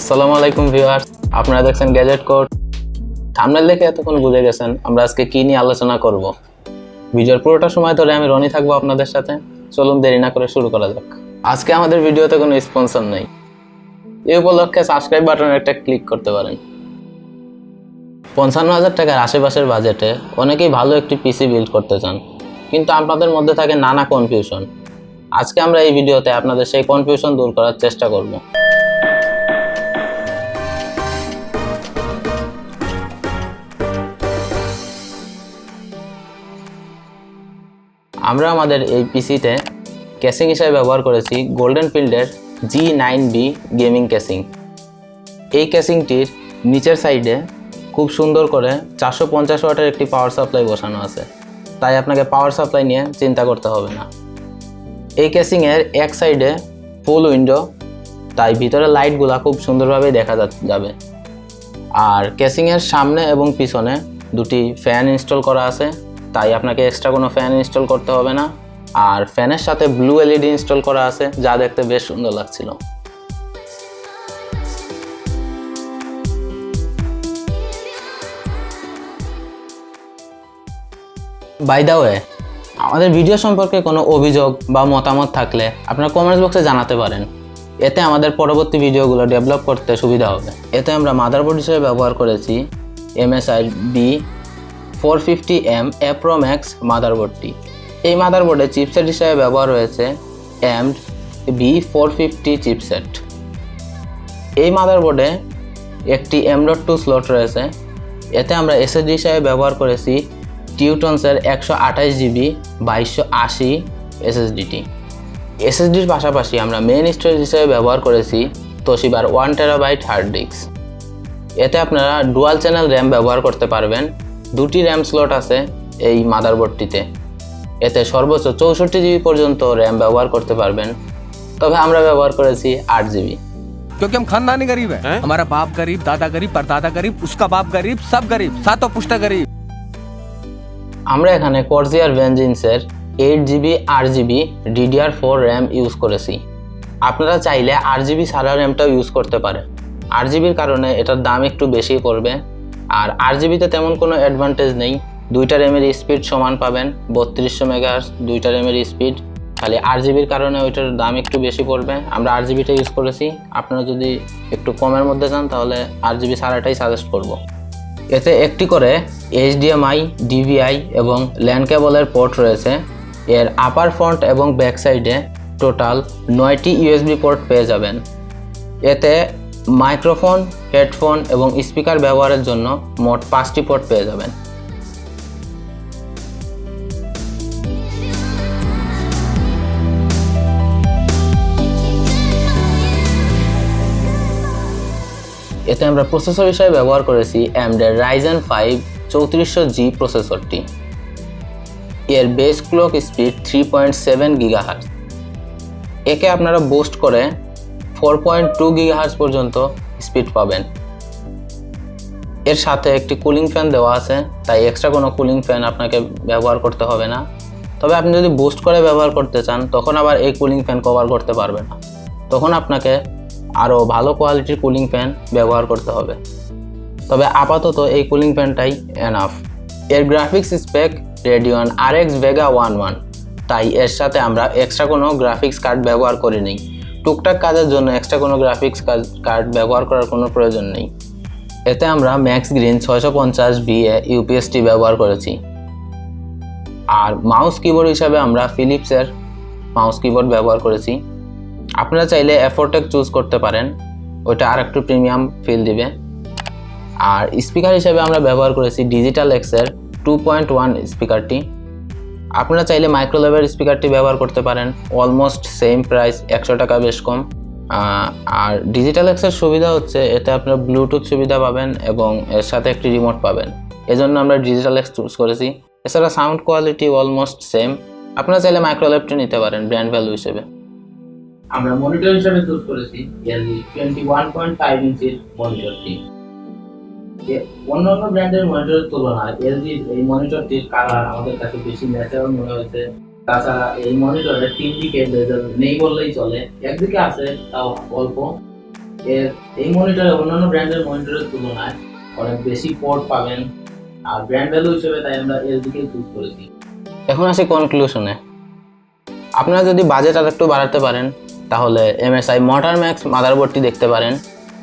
আসসালামু আলাইকুম ভিউয়ার্স, আপনারা দেখছেন গ্যাজেট কোড। থাম্বনেল দেখে এতক্ষণ বুঝে গেছেন আমরা আজকে কি নিয়ে আলোচনা করব। ভিডিওর পুরোটা সময় ধরে আমি রনি থাকবো আপনাদের সাথে। চলুন দেরি না করে শুরু করা যাক। আজকে আমাদের ভিডিওতে কোনো স্পন্সর নেই, এই উপলক্ষে সাবস্ক্রাইব বাটনে একটা ক্লিক করতে পারেন। 55,000 টাকার আশেপাশের বাজেটে অনেকেই ভালো একটি পিসি বিল্ড করতে চান, কিন্তু আপনাদের মধ্যে থাকে নানা কনফিউশন। আজকে আমরা এই ভিডিওতে আপনাদের সেই কনফিউশন দূর করার চেষ্টা করব। আমরা আমাদের এই পিসিতে ক্যাসিং হিসেবে ব্যবহার করেছি গোল্ডেন ফিল্ডের G9B গেমিং ক্যাসিং। এই ক্যাসিংটির নিচের সাইডে খুব সুন্দর করে 450 ওয়াটের একটি পাওয়ার সাপ্লাই বসানো আছে, তাই আপনাকে পাওয়ার সাপ্লাই নিয়ে চিন্তা করতে হবে না। এই ক্যাসিংয়ের এক সাইডে ফুল উইন্ডো, তাই ভিতরে লাইটগুলা খুব সুন্দরভাবে দেখা যাবে। আর ক্যাসিংয়ের সামনে এবং পিছনে দুটি ফ্যান ইনস্টল করা আছে, তাই আপনাকে এক্সট্রা কোনো ফ্যান ইনস্টল করতে হবে না। আর ফ্যানের সাথে ব্লু এলইডি ইনস্টল করা আছে, যা দেখতে বেশ সুন্দর লাগছিল। বাই দ্য ওয়ে, আমাদের ভিডিও সম্পর্কে কোনো অভিযোগ বা মতামত থাকলে আপনারা কমেন্টস বক্সে জানাতে পারেন। এতে আমাদের পরবর্তী ভিডিওগুলো ডেভেলপ করতে সুবিধা হবে। এতে আমরা মাদারবোর্ড হিসেবে ব্যবহার করেছি MSI B450M A Max মাদারবোর্ডটি। এই মাদারবোর্ডে চিপসেট হিসেবে ব্যবহার হয়েছে AMD B450 চিপসেট। এই মাদারবোর্ডে একটি M.2 স্লট রয়েছে। এতে আমরা SSD হিসেবে ব্যবহার করেছি টিউটন্সের 128GB 2280 SSDটি। SSDর পাশাপাশি আমরা মেইন স্টোরেজ হিসেবে ব্যবহার করেছি তোশিবার 1TB হার্ড ডিস্ক। এতে আপনারা ডুয়াল চ্যানেল র্যাম ব্যবহার করতে পারবেন। দুটি র্যাম স্লট আছে এই মাদারবোর্ডটিতে। এতে সর্বোচ্চ 64GB পর্যন্ত র্যাম ব্যবহার করতে পারবেন, তবে আমরা ব্যবহার করেছি 8GB। क्योंकि हम खानदानी गरीब हैं। हमारा बाप गरीब, दादा गरीब, परदादा गरीब, उसका बाप गरीब, सब गरीब, सातों पुश्ता गरीब। আমরা এখানে Corsair ভেঞ্জিন্সের 8GB 8GB DDR4 RAM use করেছি। আপনারা চাইলে 8GB ছাড়া র্যামটাও ইউজ করতে পারেন। 8GBর কারণে এটার দাম একটু বেশি পড়বে। আর 8GBতে তেমন কোনো অ্যাডভান্টেজ নেই, দুইটা র্যামের স্পিড সমান পাবেন, 3200 মেগাহার্টজ দুইটা র্যামের স্পিড। খালি 8GBর কারণে ওইটার দাম একটু বেশি পড়বে। আমরা 8GBটা ইউজ করেছি। আপনারা যদি একটু কমের মধ্যে চান তাহলে 8GB ছাড়াটাই সাজেস্ট করব। এতে একটি করে HDMI, DVI এবং ল্যান কেবলের পোর্ট রয়েছে। এর আপার ফ্রন্ট এবং ব্যাক সাইডে টোটাল 9টি USB পোর্ট পেয়ে যাবেন। এতে মাইক্রোফোন, হেডফোন এবং স্পিকার ব্যবহারের জন্য মোট 5টি পোর্ট পেয়ে যাবেন। এতে আমরা প্রসেসর হিসেবে ব্যবহার করেছি AMD Ryzen 5 3400G প্রসেসরটি। এর বেস ক্লক স্পিড 3.7 GHz। একে আপনারা বুস্ট করে 4.2 GHz পর্যন্ত স্পিড পাবেন। এর সাথে একটি কুলিং ফ্যান দেওয়া আছে, তাই এক্সট্রা কোনো কুলিং ফ্যান আপনাকে ব্যবহার করতে হবে না। তবে আপনি যদি বুস্ট করে ব্যবহার করতে চান তখন আবার এই কুলিং ফ্যান কভার করতে পারবে না, তখন আপনাকে আরও ভালো কোয়ালিটির কুলিং ফ্যান ব্যবহার করতে হবে। তবে আপাতত এই কুলিং ফ্যানটাই এনাফ। এর graphics spec Radeon RX Vega 11, তাই এর সাথে আমরা এক্সট্রা কোনো গ্রাফিক্স কার্ড ব্যবহার করিনি। টুকটাক কাজের জন্য এক্সট্রা কোনো গ্রাফিক্স কার্ড ব্যবহার করার কোনো প্রয়োজন নেই। এতে আমরা ম্যাক্স গ্রিন 650VA UPSটি ব্যবহার করেছি। আর মাউস কিবোর্ড হিসাবে আমরা ফিলিপসের মাউস কিবোর্ড ব্যবহার করেছি। আপনারা চাইলে F4 চুজ করতে পারেন, ওইটা আর একটু প্রিমিয়াম ফিল দিবে। আর স্পিকার হিসেবে আমরা ব্যবহার করেছি ডিজিটাল এক্সের 2.1 স্পিকারটি। আপনারা চাইলে মাইক্রো লেভেল স্পিকারটি ব্যবহার করতে পারেন, অলমোস্ট সেম প্রাইস, 100 টাকা বেশ কম। আর ডিজিটাল এক্সের সুবিধা হচ্ছে এতে আপনারা ব্লুটুথ সুবিধা পাবেন এবং এর সাথে একটি রিমোট পাবেন, এজন্য আমরা ডিজিটাল এক্স চুজ করেছি। এছাড়া সাউন্ড কোয়ালিটি অলমোস্ট সেম। আপনারা চাইলে মাইক্রো লেভেলটি নিতে পারেন ব্র্যান্ড ভ্যালু হিসেবে। আমরা মনিটর হিসেবে চুজ করেছি এলজি 21.5 ইঞ্চির মনিটরটি। অন্যান্য ব্র্যান্ডের মনিটরের তুলনায় এলজির এই মনিটরটির কালার আমাদের কাছে বেশি ন্যাচারাল মনে হয়েছে। তাছাড়া এই মনিটরের 3 দিকে বেজেল নেই বললেই চলে, একদিকে আছে তাও অল্প। এই মনিটরে অন্যান্য ব্র্যান্ডের মনিটরের তুলনায় অনেক বেশি পোর্ট পাবেন, আর ব্র্যান্ড ভ্যালু হিসেবে তাই আমরা এলজিকে চুজ করেছি। এখন আসি কনক্লুশনে। আপনারা যদি বাজেট আর একটু বাড়াতে পারেন তাহলে MSI মডার্ন ম্যাক্স মাদারবোর্ডটি দেখতে পারেন।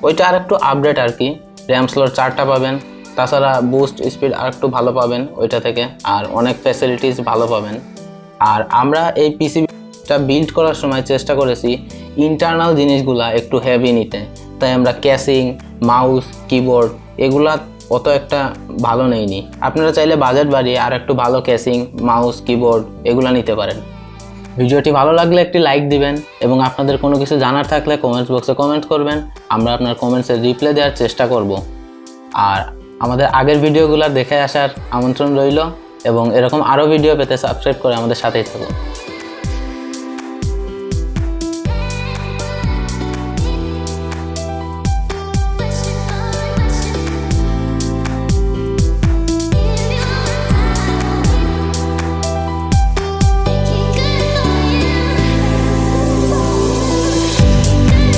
ওইটা আর একটু আপডেট আর কি, র্যাম স্লট 4টা পাবেন, তাছাড়া বুস্ট স্পিড আর একটু ভালো পাবেন ওইটা থেকে, আর অনেক ফ্যাসিলিটিস ভালো পাবেন। আর আমরা এই পিসিটা বিল্ড করার সময় চেষ্টা করেছি ইন্টারনাল জিনিসগুলা একটু হেভি নিতে, তাই আমরা ক্যাসিং, মাউস, কিবোর্ড এগুলা অত একটা ভালো নেইনি। আপনারা চাইলে বাজেট বাড়িয়ে আর একটু ভালো ক্যাসিং, মাউস, কিবোর্ড এগুলা নিতে পারেন। ভিডিওটি ভালো লাগলে একটি লাইক দিবেন এবং আপনাদের কোনো কিছু জানার থাকলে কমেন্টস বক্সে কমেন্ট করবেন, আমরা আপনার কমেন্টসের রিপ্লাই দেওয়ার চেষ্টা করব। আর আমাদের আগের ভিডিওগুলো দেখে আসার আমন্ত্রণ রইল এবং এরকম আরও ভিডিও পেতে সাবস্ক্রাইব করে আমাদের সাথেই থাকুন।